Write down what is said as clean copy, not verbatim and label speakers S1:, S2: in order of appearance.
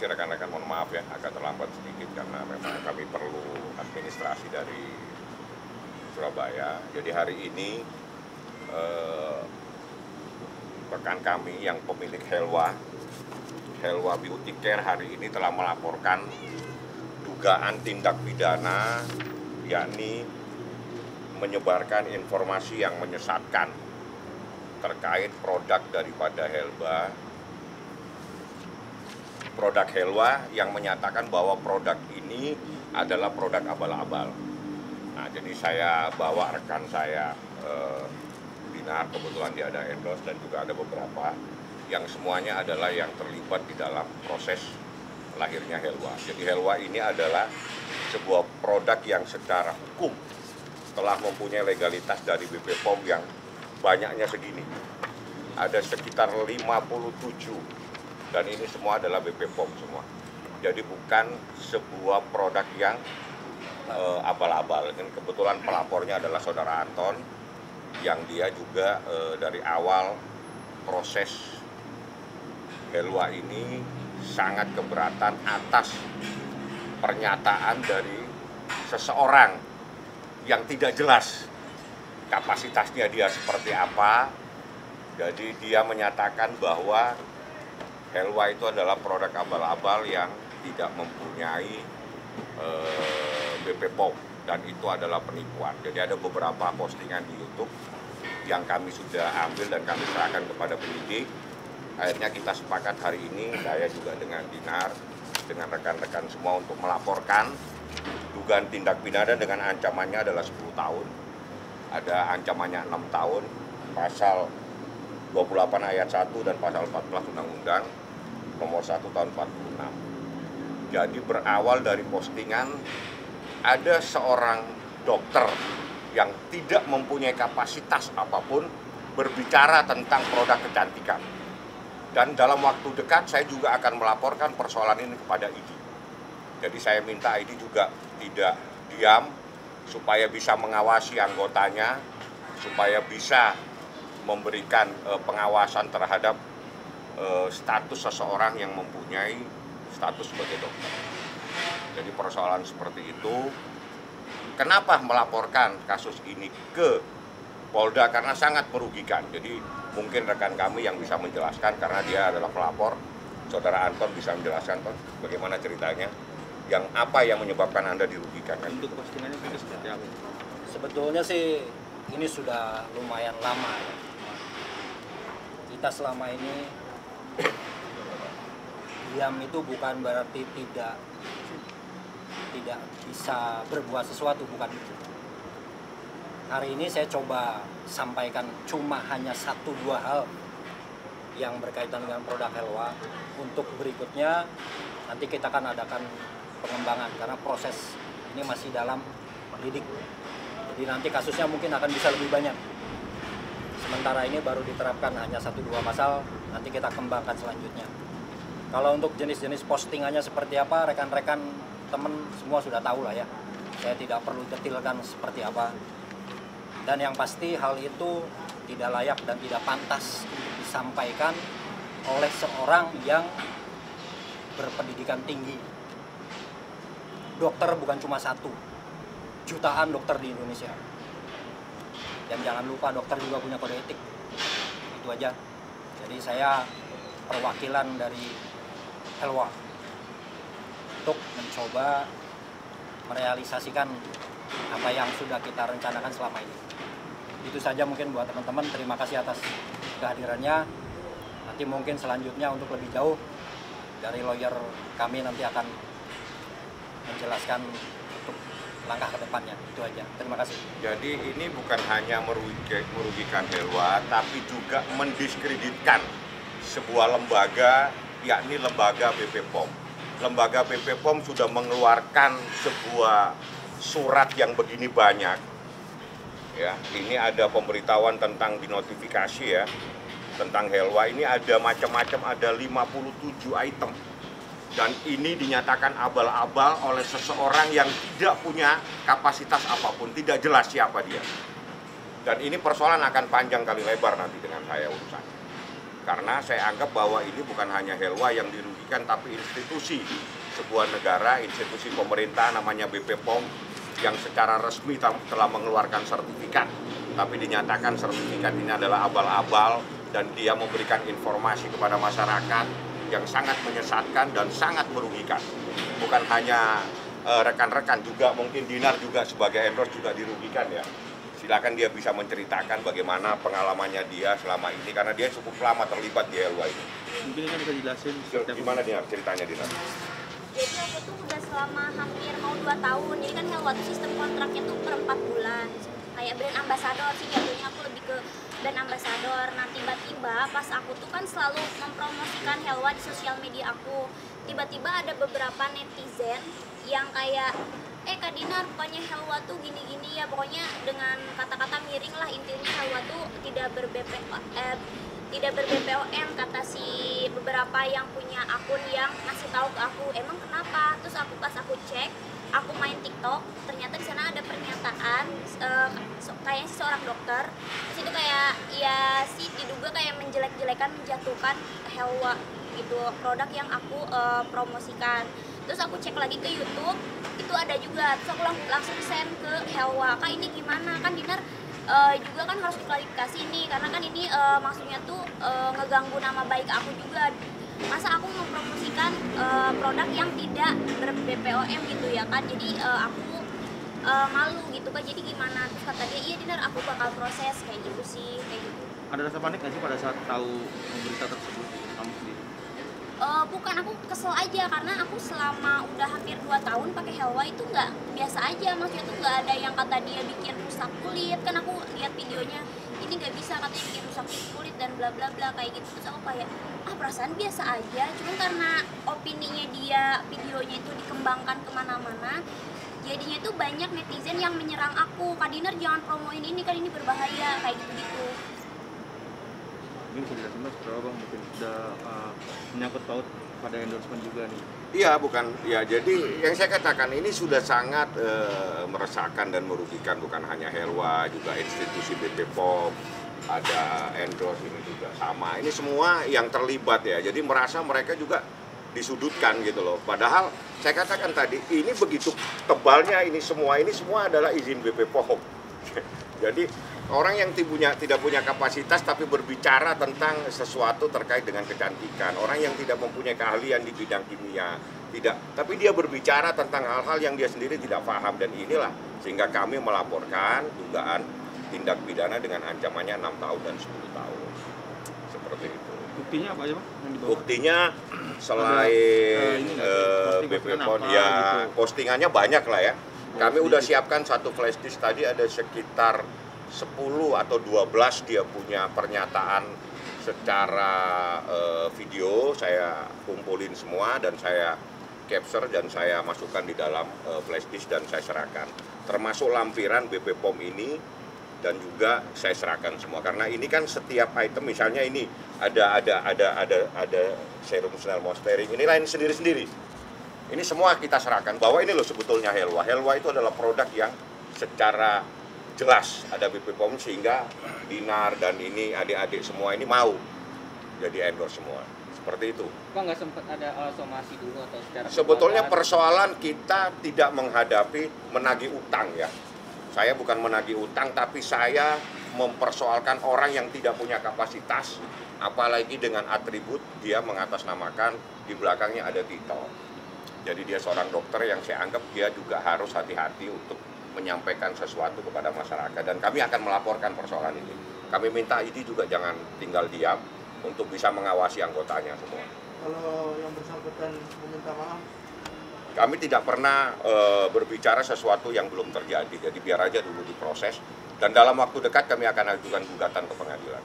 S1: kasih rekan-rekan, mohon maaf ya agak terlambat sedikit karena memang kami perlu administrasi dari Surabaya. Jadi hari ini rekan kami yang pemilik Helwa Beauty Care hari ini telah melaporkan dugaan tindak pidana, yakni menyebarkan informasi yang menyesatkan terkait produk daripada produk Helwa yang menyatakan bahwa produk ini adalah produk abal-abal. Nah, jadi saya bawa rekan saya Dinar, kebetulan dia ada endorse dan juga ada beberapa yang semuanya adalah yang terlibat di dalam proses lahirnya Helwa. Jadi Helwa ini adalah sebuah produk yang secara hukum telah mempunyai legalitas dari BP POM yang banyaknya segini. Ada sekitar 57 dan ini semua adalah BP POM semua. Jadi bukan sebuah produk yang abal-abal. Kebetulan pelapornya adalah saudara Anton yang dia juga dari awal proses Helwa ini sangat keberatan atas pernyataan dari seseorang yang tidak jelas kapasitasnya dia seperti apa. Jadi dia menyatakan bahwa Helwa itu adalah produk abal-abal yang tidak mempunyai BP POM dan itu adalah penipuan. Jadi ada beberapa postingan di YouTube yang kami sudah ambil dan kami serahkan kepada penyidik. Akhirnya kita sepakat hari ini, saya juga dengan Dinar, dengan rekan-rekan semua untuk melaporkan dugaan tindak pidana dengan ancamannya adalah 10 tahun. Ada ancamannya 6 tahun, pasal 28 ayat 1 dan pasal 14 Undang-Undang nomor 1 tahun 46. Jadi berawal dari postingan ada seorang dokter yang tidak mempunyai kapasitas apapun berbicara tentang produk kecantikan. Dan dalam waktu dekat saya juga akan melaporkan persoalan ini kepada ID. Jadi saya minta ID juga tidak diam supaya bisa mengawasi anggotanya, supaya bisa memberikan pengawasan terhadap status seseorang yang mempunyai status sebagai dokter. Jadi persoalan seperti itu. Kenapa melaporkan kasus ini ke Polda? Karena sangat merugikan. Jadi mungkin rekan kami yang bisa menjelaskan karena dia adalah pelapor. Saudara Anton bisa menjelaskan, Pak, bagaimana ceritanya? Yang apa yang menyebabkan Anda dirugikan?
S2: Untuk postingannya itu seperti apa?
S3: Sebetulnya sih ini sudah lumayan lama ya. Kita selama ini diam itu bukan berarti tidak bisa berbuat sesuatu, bukan itu. Hari ini saya coba sampaikan cuma hanya 1-2 hal yang berkaitan dengan produk Helwa. Untuk berikutnya nanti kita akan adakan pengembangan karena proses ini masih dalam lidik. Jadi nanti kasusnya mungkin akan bisa lebih banyak. Sementara ini baru diterapkan hanya 1-2 pasal, nanti kita kembangkan selanjutnya. Kalau untuk jenis-jenis postingannya seperti apa, rekan-rekan teman semua sudah tahu lah ya. Saya tidak perlu detailkan seperti apa. Dan yang pasti hal itu tidak layak dan tidak pantas disampaikan oleh seorang yang berpendidikan tinggi. Dokter bukan cuma satu, jutaan dokter di Indonesia. Dan jangan lupa dokter juga punya kode etik. Itu aja. Jadi saya perwakilan dari Helwa untuk mencoba merealisasikan apa yang sudah kita rencanakan selama ini. Itu saja mungkin buat teman-teman. Terima kasih atas kehadirannya. Nanti mungkin selanjutnya untuk lebih jauh dari lawyer kami nanti akan menjelaskan untuk langkah ke depannya. Itu aja. Terima kasih.
S1: Jadi ini bukan hanya merugikan Helwa, tapi juga mendiskreditkan sebuah lembaga, yakni lembaga BP POM. Lembaga BP POM sudah mengeluarkan sebuah surat yang begini banyak. Ya, ini ada pemberitahuan tentang dinotifikasi ya, tentang Helwa. Ini ada macam-macam, ada 57 item. Dan ini dinyatakan abal-abal oleh seseorang yang tidak punya kapasitas apapun, tidak jelas siapa dia. Dan ini persoalan akan panjang kali lebar nanti dengan saya urusannya. Karena saya anggap bahwa ini bukan hanya Helwa yang dirugikan, tapi institusi sebuah negara, institusi pemerintah namanya BP POM yang secara resmi telah mengeluarkan sertifikat. Tapi dinyatakan sertifikat ini adalah abal-abal dan dia memberikan informasi kepada masyarakat yang sangat menyesatkan dan sangat merugikan. Bukan hanya rekan-rekan, juga mungkin Dinar juga sebagai endorse juga dirugikan ya. Silakan dia bisa menceritakan bagaimana pengalamannya dia selama ini, karena dia cukup lama terlibat di Helwa ini.
S2: Mungkin kan bisa jelasin
S1: Gimana Dinar ceritanya Dinar?
S4: Jadi aku tuh udah selama hampir mau 2 tahun. Jadi kan Helwa tuh sistem kontraknya tuh per 4 bulan. Kayak brand ambassador sih, jatuhnya aku lebih ke brand ambassador. Nah tiba-tiba pas aku tuh kan selalu mempromosikan Helwa di sosial media aku. Tiba-tiba ada beberapa netizen yang kayak Kak Dinar, pokoknya Helwa tuh gini-gini ya, pokoknya dengan kata-kata miring lah, intinya Helwa tuh tidak ber-BPOM, kata si beberapa yang punya akun yang ngasih tahu ke aku. Emang kenapa? Terus pas aku cek, aku main TikTok, ternyata di sana ada pernyataan kayaknya si seorang dokter. Terus itu kayak ya sih diduga kayak menjelek-jelekan, menjatuhkan Helwa gitu, produk yang aku promosikan. Terus aku cek lagi ke YouTube, itu ada juga. Terus aku langsung send ke Helwa, Kak ini gimana? Kan Dinar juga kan harus diklarifikasi nih, karena kan ini maksudnya tuh ngeganggu nama baik aku juga. Masa aku mempromosikan produk yang tidak ber-BPOM gitu ya kan, jadi aku malu gitu kan, jadi gimana? Terus kata dia, iya Dinar aku bakal proses, kayak gitu sih, kayak gitu.
S2: Ada rasa panik nggak sih pada saat tahu berita tersebut kamu sendiri?
S4: Bukan, aku kesel aja karena aku selama udah hampir 2 tahun pakai Helwa itu nggak biasa aja, maksudnya tuh nggak ada yang kata dia bikin rusak kulit. Kan aku lihat videonya, ini nggak bisa katanya bikin rusak kulit dan bla bla bla kayak gitu. Terus aku kayak perasaan biasa aja, cuman karena opininya dia, videonya itu dikembangkan kemana-mana, jadinya itu banyak netizen yang menyerang aku, Kak Dinar jangan promoin ini kan, ini berbahaya, kayak gitu-gitu.
S2: Mungkin bisa dijelasin Mas, berapa Bang, mungkin udah menyangkut paut pada endorsement juga nih.
S1: Iya, bukan ya. Jadi yang saya katakan ini sudah sangat meresahkan dan merugikan, bukan hanya Helwa, juga institusi BP POM, ada endorse ini juga sama. Ini semua yang terlibat ya. Jadi merasa mereka juga disudutkan gitu loh. Padahal saya katakan tadi ini begitu tebalnya, ini semua adalah izin BP POM. Jadi orang yang tidak punya kapasitas tapi berbicara tentang sesuatu terkait dengan kecantikan, orang yang tidak mempunyai keahlian di bidang kimia, tapi dia berbicara tentang hal-hal yang dia sendiri tidak paham, dan inilah sehingga kami melaporkan dugaan tindak pidana dengan ancamannya 6 tahun dan 10 tahun. Seperti itu.
S2: Buktinya apa aja Bang yang dibawa?
S1: Buktinya selain BP POM ya gitu. Postingannya banyak lah ya. Kami udah siapkan satu flash disk tadi, ada sekitar 10 atau 12 dia punya pernyataan secara video. Saya kumpulin semua dan saya capture dan saya masukkan di dalam flash disk dan saya serahkan. Termasuk lampiran BP POM ini, dan juga saya serahkan semua. Karena ini kan setiap item, misalnya ini ada serum Snell Mostering, ini lain sendiri-sendiri. Ini semua kita serahkan bahwa ini loh sebetulnya Helwa. Helwa itu adalah produk yang secara jelas ada BP POM, sehingga Dinar dan ini adik-adik semua ini mau jadi endorse semua. Seperti itu.
S5: Kok nggak sempat ada somasi dulu atau secara
S1: sebetulnya persoalan kita tidak menghadapi menagih utang ya. Saya bukan menagih utang, tapi saya mempersoalkan orang yang tidak punya kapasitas, apalagi dengan atribut dia mengatasnamakan di belakangnya ada titel. Jadi dia seorang dokter yang saya anggap dia juga harus hati-hati untuk menyampaikan sesuatu kepada masyarakat, dan kami akan melaporkan persoalan ini. Kami minta ini juga jangan tinggal diam untuk bisa mengawasi anggotanya semua.
S6: Kalau yang bersangkutan meminta maaf?
S1: Kami tidak pernah berbicara sesuatu yang belum terjadi, jadi biar aja dulu diproses, dan dalam waktu dekat kami akan ajukan gugatan ke pengadilan.